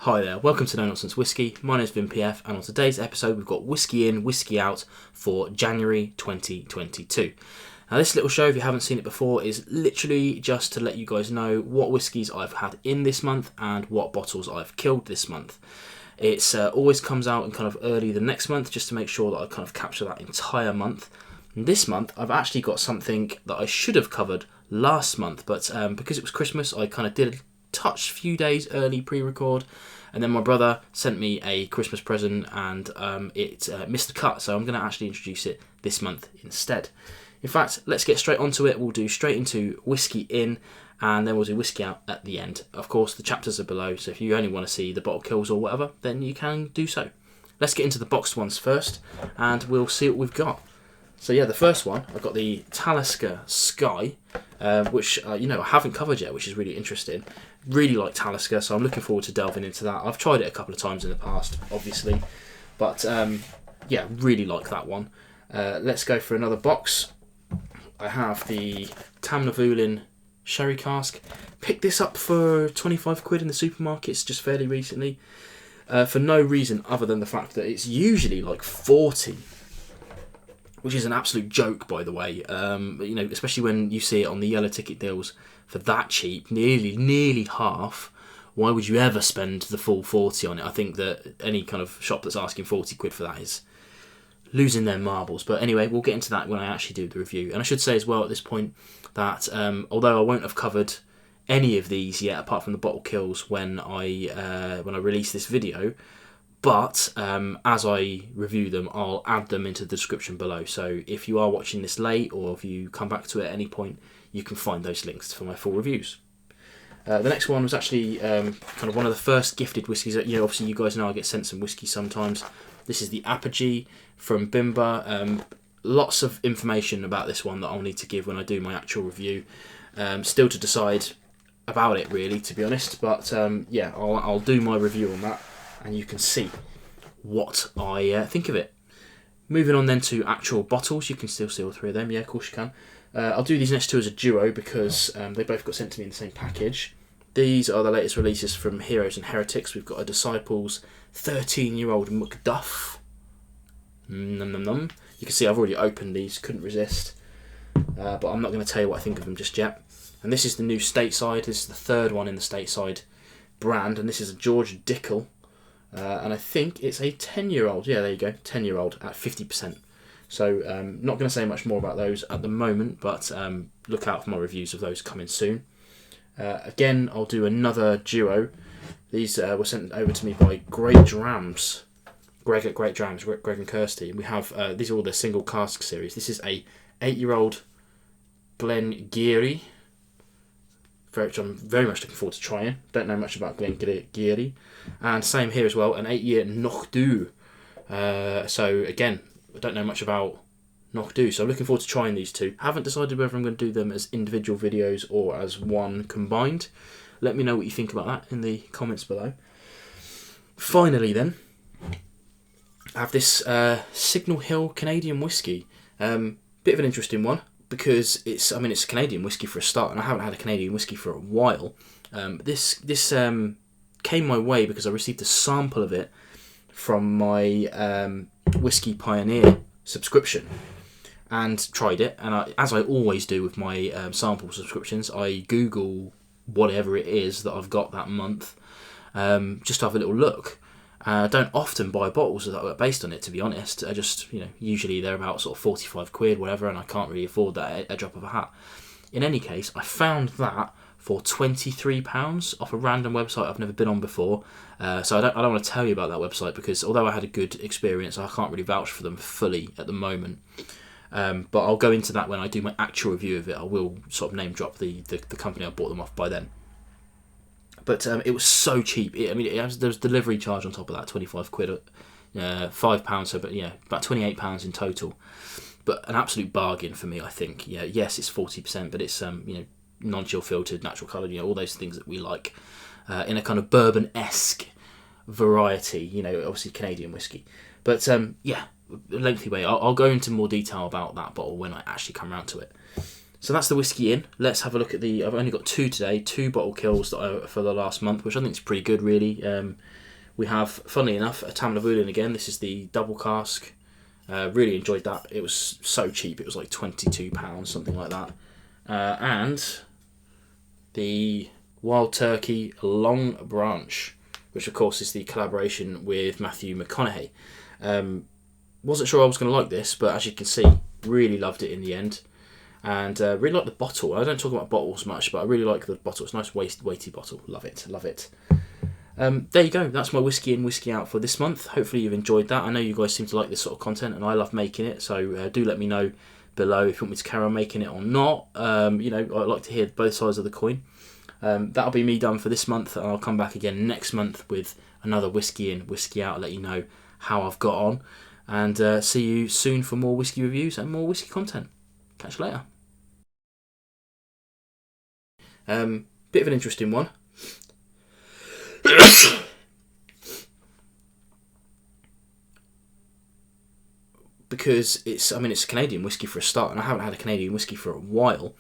Hi there, welcome to No Nonsense Whiskey. My name's Vin PF, and on today's episode we've got Whisky In, Whisky Out for January 2022. Now this little show, if you haven't seen it before, is literally just to let you guys know what whiskies I've had in this month and what bottles I've killed this month. It's always comes out in kind of early the next month, just to make sure that I kind of capture that entire month. And this month I've actually got something that I should have covered last month, but because it was Christmas I kind of did a few days early pre-record, and then my brother sent me a Christmas present and it missed the cut, so I'm going to actually introduce it this month instead. In fact, let's get straight onto it. We'll do straight into Whisky In, and then we'll do Whisky Out at the end. Of course, the chapters are below, so if you only want to see the bottle kills or whatever, then you can do so. Let's get into the boxed ones first, and we'll see what we've got. So yeah, the first one, I've got the Talisker Skye, which I haven't covered yet, which is really interesting. Really like Talisker, so I'm looking forward to delving into that. I've tried it a couple of times in the past, obviously, but yeah, really like that one. Let's go for another box. I have the Tamnavulin sherry cask. Picked this up for 25 quid in the supermarkets just fairly recently, for no reason other than the fact that it's usually like 40. Which is an absolute joke, by the way. Especially when you see it on the yellow ticket deals for that cheap, nearly half. Why would you ever spend the full 40 on it? I think that any kind of shop that's asking 40 quid for that is losing their marbles. But anyway, we'll get into that when I actually do the review. And I should say as well at this point that although I won't have covered any of these yet, apart from the bottle kills when I release this video, but as I review them, I'll add them into the description below. So if you are watching this late, or if you come back to it at any point, you can find those links for my full reviews. The next one was actually kind of one of the first gifted whiskies. Obviously you guys know I get sent some whiskey sometimes. This is the Apogee from Bimber. Lots of information about this one that I'll need to give when I do my actual review. Still to decide about it, really, to be honest. But yeah, I'll do my review on that, and you can see what I think of it. Moving on then to actual bottles. You can still see all three of them. Yeah, of course you can. I'll do these next two as a duo because they both got sent to me in the same package. These are the latest releases from Heroes and Heretics. We've got a Disciples 13-year-old Macduff. Nom nom nom. You can see I've already opened these, couldn't resist. But I'm not going to tell you what I think of them just yet. And this is the new Stateside. This is the third one in the Stateside brand, and this is a George Dickel. And I think it's a 10-year-old. Yeah, there you go, 10-year-old at 50%. So not going to say much more about those at the moment, but look out for my reviews of those coming soon. Again, I'll do another duo. These were sent over to me by Drams. Greg at Great Drams, Greg and Kirsty. We have these are all the single cask series. This is a 8-year-old Glen, which I'm very much looking forward to trying. Don't know much about Glen. And same here as well, an 8-year Knockdhu. So again, I don't know much about Knockdhu, so I'm looking forward to trying these two. Haven't decided whether I'm going to do them as individual videos or as one combined. Let me know what you think about that in the comments below. Finally then, I have this Signal Hill Canadian whiskey. Bit of an interesting one, because it's a Canadian whiskey for a start, and I haven't had a Canadian whiskey for a while. This came my way because I received a sample of it from my Whiskey Pioneer subscription and tried it. And as I always do with my sample subscriptions, I Google whatever it is that I've got that month, just to have a little look. I don't often buy bottles that are based on it, to be honest. I just, usually they're about sort of 45 quid, whatever, and I can't really afford that at a drop of a hat. In any case, I found that for £23 off a random website I've never been on before. So I don't want to tell you about that website, because although I had a good experience, I can't really vouch for them fully at the moment. But I'll go into that when I do my actual review of it. I will sort of name drop the company I bought them off by then. But it was so cheap. There was delivery charge on top of that, 25 quid, £5. So, but about £28 in total. But an absolute bargain for me, I think. Yeah, yes, it's 40%, but it's non-chill filtered, natural coloured, all those things that we like in a kind of bourbon-esque variety. Obviously Canadian whiskey. But lengthy way. I'll go into more detail about that bottle when I actually come around to it. So that's the Whisky In. Let's have a look at the... I've only got 2 today, 2 bottle kills for the last month, which I think is pretty good, really. We have, funnily enough, a Tamnavulin again. This is the double cask. Really enjoyed that. It was so cheap. It was like £22, something like that. And the Wild Turkey Long Branch, which of course is the collaboration with Matthew McConaughey. Wasn't sure I was going to like this, but as you can see, really loved it in the end. And really like the bottle. I don't talk about bottles much, but I really like the bottle. It's a nice weighty bottle. Love it, love it. There you go. That's my Whisky In, Whisky Out for this month. Hopefully you've enjoyed that. I know you guys seem to like this sort of content, and I love making it. So do let me know below if you want me to carry on making it or not. You know, I like to hear both sides of the coin. That'll be me done for this month, and I'll come back again next month with another Whisky In, Whisky Out. I'll let you know how I've got on, and see you soon for more whiskey reviews and more whiskey content. Catch you later. Bit of an interesting one. Because it's a Canadian whiskey for a start, and I haven't had a Canadian whiskey for a while.